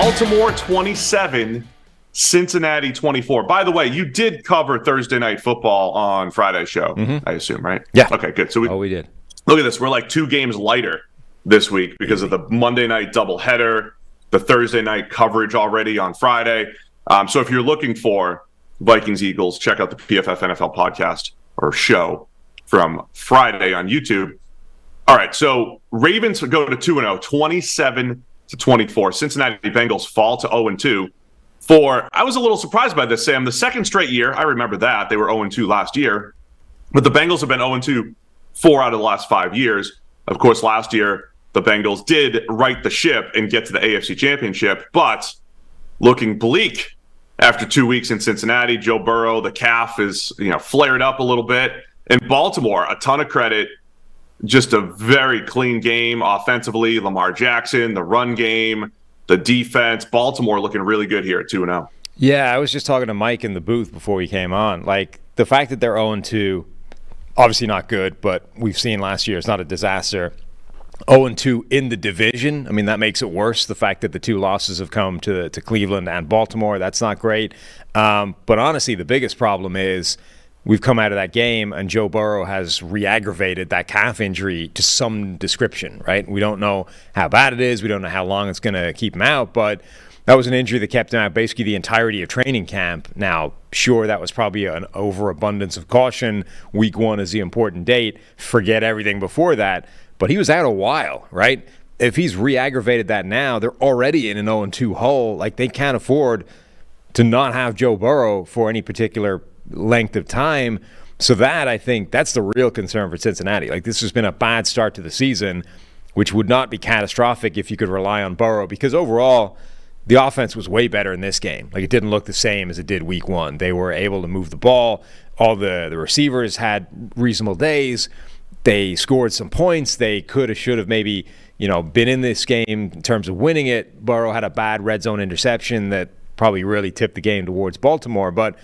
Baltimore 27, Cincinnati 24. By the way, you did cover Thursday Night Football on Friday's show, I assume, right? Yeah. Okay, good. So we did. Look at this. We're like 2 games lighter this week because of the Monday night doubleheader, the Thursday night coverage already on Friday. So if you're looking for Vikings-Eagles, check out the PFF NFL podcast or show from Friday on YouTube. All right, so Ravens go to 2-0, 27-24. Cincinnati Bengals fall to 0-2. I was a little surprised by this, Sam. The second straight year, I remember that. They were 0-2 last year. But the Bengals have been 0-2 4 out of the last 5 years. Of course, last year, the Bengals did right the ship and get to the AFC Championship. But looking bleak after 2 weeks in Cincinnati. Joe Burrow, the calf is flared up a little bit. In Baltimore, a ton of credit. Just a very clean game offensively. Lamar Jackson, the run game, the defense. Baltimore looking really good here at 2-0. Yeah, I was just talking to Mike in the booth before we came on. Like, the fact that they're 0-2, obviously not good, but we've seen last year it's not a disaster. 0-2 in the division, I mean, that makes it worse. The fact that the 2 losses have come to Cleveland and Baltimore, that's not great. But honestly, the biggest problem is we've come out of that game and Joe Burrow has re-aggravated that calf injury to some description, right? We don't know how bad it is. We don't know how long it's going to keep him out, but that was an injury that kept him out basically the entirety of training camp. Now, sure, that was probably an overabundance of caution. Week 1 is the important date. Forget everything before that. But he was out a while, right? If he's re-aggravated that now, they're already in an 0-2 hole. Like, they can't afford to not have Joe Burrow for any particular length of time. So that, I think, that's the real concern for Cincinnati. Like, this has been a bad start to the season, which would not be catastrophic if you could rely on Burrow, because overall the offense was way better in this game. Like, it didn't look the same as it did week 1. They were able to move the ball. All the receivers had reasonable days. They scored some points. They could have, should have maybe, been in this game in terms of winning it. Burrow had a bad red zone interception that probably really tipped the game towards Baltimore. But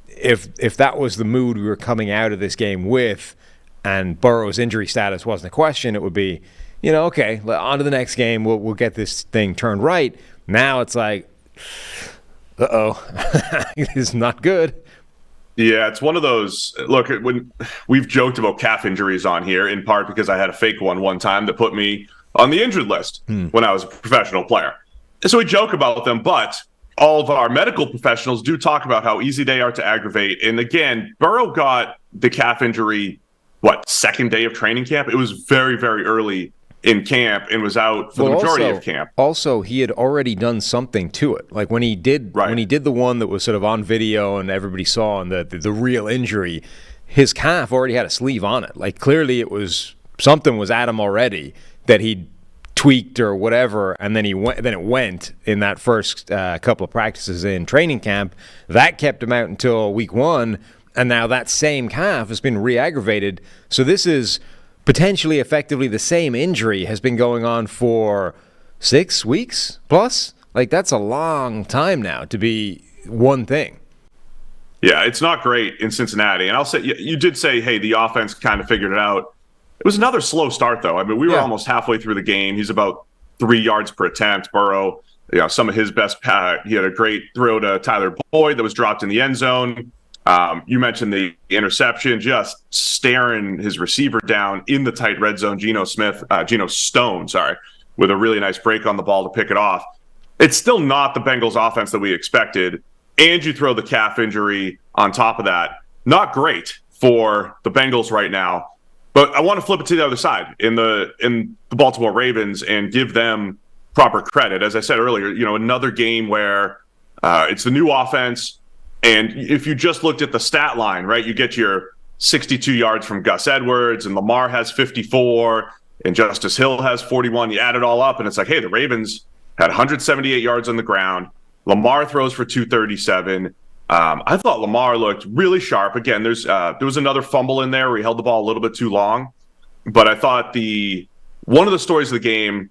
if that was the mood we were coming out of this game with, and Burrow's injury status wasn't a question, it would be, okay, on to the next game. We'll get this thing turned right. Now it's like, this is not good. Yeah, it's one of those. Look, when we've joked about calf injuries on here, in part because I had a fake one time that put me on the injured list when I was a professional player. So we joke about them, but all of our medical professionals do talk about how easy they are to aggravate. And again, Burrow got the calf injury, second day of training camp? It was very, very early in camp and was out for the majority of camp. Also, he had already done something to it. Like when he did the one that was sort of on video and everybody saw, and the real injury, his calf already had a sleeve on it. Like, clearly it was something was at him already that he tweaked or whatever, and then it went in that first couple of practices in training camp. That kept him out until week 1, and now that same calf has been re-aggravated. So this is potentially effectively the same injury has been going on for 6 weeks plus. Like, that's a long time now to be one thing. Yeah, it's not great in Cincinnati. And I'll say, you did say, hey, the offense kind of figured it out. It was another slow start, though. I mean, we were almost halfway through the game. He's about 3 yards per attempt. Burrow, some of his best he had a great throw to Tyler Boyd that was dropped in the end zone. You mentioned the interception, just staring his receiver down in the tight red zone. Geno Stone, with a really nice break on the ball to pick it off. It's still not the Bengals offense that we expected. And you throw the calf injury on top of that. Not great for the Bengals right now. But I want to flip it to the other side in the Baltimore Ravens and give them proper credit. As I said earlier, another game where it's the new offense. And if you just looked at the stat line, right, you get your 62 yards from Gus Edwards, and Lamar has 54, and Justice Hill has 41. You add it all up, and it's like, hey, the Ravens had 178 yards on the ground. Lamar throws for 237. I thought Lamar looked really sharp. Again, there was another fumble in there where he held the ball a little bit too long. But I thought one of the stories of the game,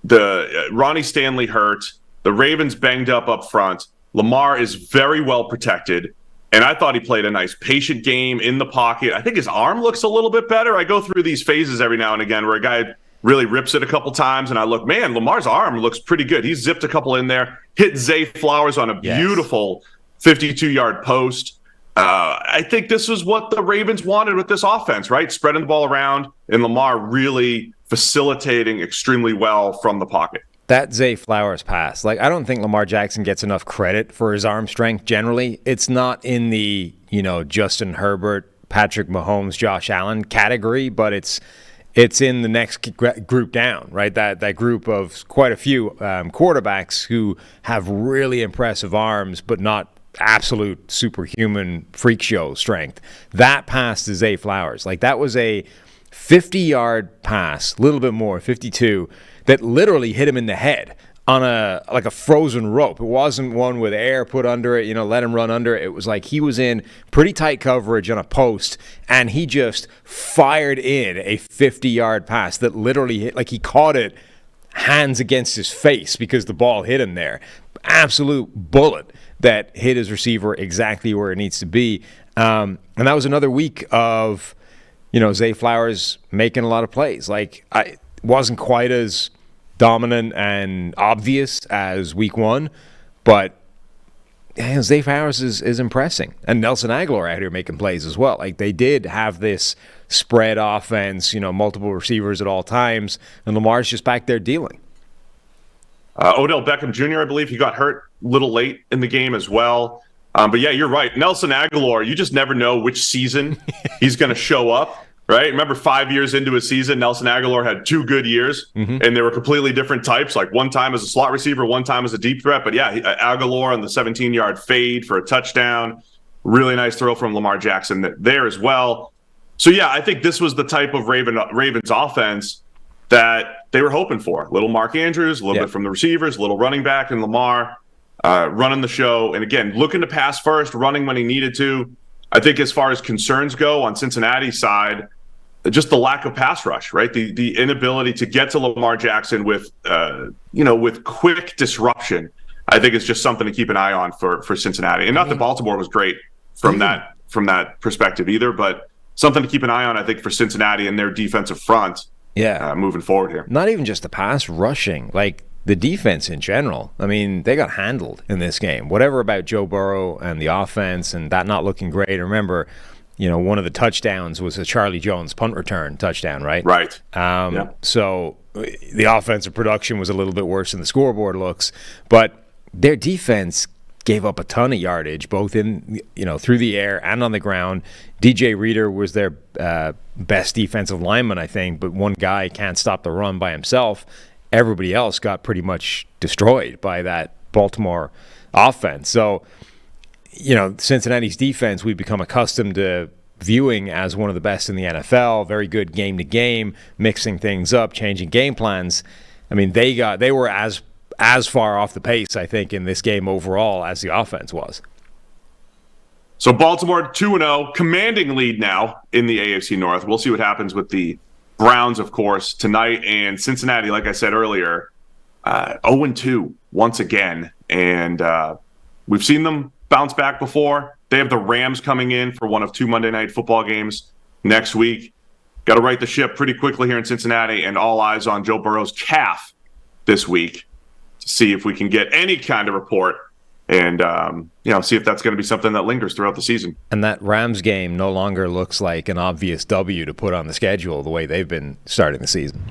the Ronnie Stanley hurt, the Ravens banged up front. Lamar is very well protected, and I thought he played a nice patient game in the pocket. I think his arm looks a little bit better. I go through these phases every now and again where a guy really rips it a couple times, and I look, man, Lamar's arm looks pretty good. He's zipped a couple in there, hit Zay Flowers on a beautiful 52-yard post. I think this was what the Ravens wanted with this offense, right? Spreading the ball around, and Lamar really facilitating extremely well from the pocket. That Zay Flowers pass, I don't think Lamar Jackson gets enough credit for his arm strength generally. It's not in the, Justin Herbert, Patrick Mahomes, Josh Allen category, but it's in the next group down, right? That group of quite a few quarterbacks who have really impressive arms, but not absolute superhuman freak show strength. That pass to Zay Flowers, that was a 50-yard pass, a little bit more, 52, that literally hit him in the head on a frozen rope. It wasn't one with air put under it, let him run under it. It was like he was in pretty tight coverage on a post, and he just fired in a 50-yard pass that literally hit, he caught it hands against his face because the ball hit him there. Absolute bullet that hit his receiver exactly where it needs to be. And that was another week of, Zay Flowers making a lot of plays. I wasn't quite as dominant and obvious as week one, but Zay Flowers is impressing. And Nelson Aguilar out here making plays as well. They did have this spread offense, multiple receivers at all times, and Lamar's just back there dealing. Odell Beckham Jr., I believe he got hurt a little late in the game as well. But yeah, you're right. Nelson Aguilar, you just never know which season he's going to show up, right? Remember 5 years into a season, Nelson Aguilar had 2 good years, and they were completely different types, one time as a slot receiver, one time as a deep threat. But yeah, Aguilar on the 17-yard fade for a touchdown. Really nice throw from Lamar Jackson there as well. So yeah, I think this was the type of Ravens offense that they were hoping for. Little Mark Andrews, a little bit from the receivers, a little running back, and Lamar running the show. And again, looking to pass first, running when he needed to. I think as far as concerns go on Cincinnati's side, just the lack of pass rush, right? The inability to get to Lamar Jackson with quick disruption, I think is just something to keep an eye on for Cincinnati. And not that Baltimore was great from that perspective either, but something to keep an eye on, I think, for Cincinnati and their defensive front. Moving forward here. Not even just the pass rushing, the defense in general. I mean, they got handled in this game. Whatever about Joe Burrow and the offense and that not looking great. Remember, one of the touchdowns was a Charlie Jones punt return touchdown, right? Right. So the offensive production was a little bit worse than the scoreboard looks, but their defense gave up a ton of yardage, both in through the air and on the ground. DJ Reader was their best defensive lineman, I think, but one guy can't stop the run by himself. Everybody else got pretty much destroyed by that Baltimore offense. So, Cincinnati's defense we've become accustomed to viewing as one of the best in the NFL. Very good game to game, mixing things up, changing game plans. I mean, they were as far off the pace, I think, in this game overall as the offense was. So Baltimore 2-0, commanding lead now in the AFC North. We'll see what happens with the Browns, of course, tonight. And Cincinnati, like I said earlier, 0-2 once again. And we've seen them bounce back before. They have the Rams coming in for one of 2 Monday Night Football games next week. Got to right the ship pretty quickly here in Cincinnati, and all eyes on Joe Burrow's calf this week to see if we can get any kind of report and see if that's going to be something that lingers throughout the season. And that Rams game no longer looks like an obvious W to put on the schedule the way they've been starting the season.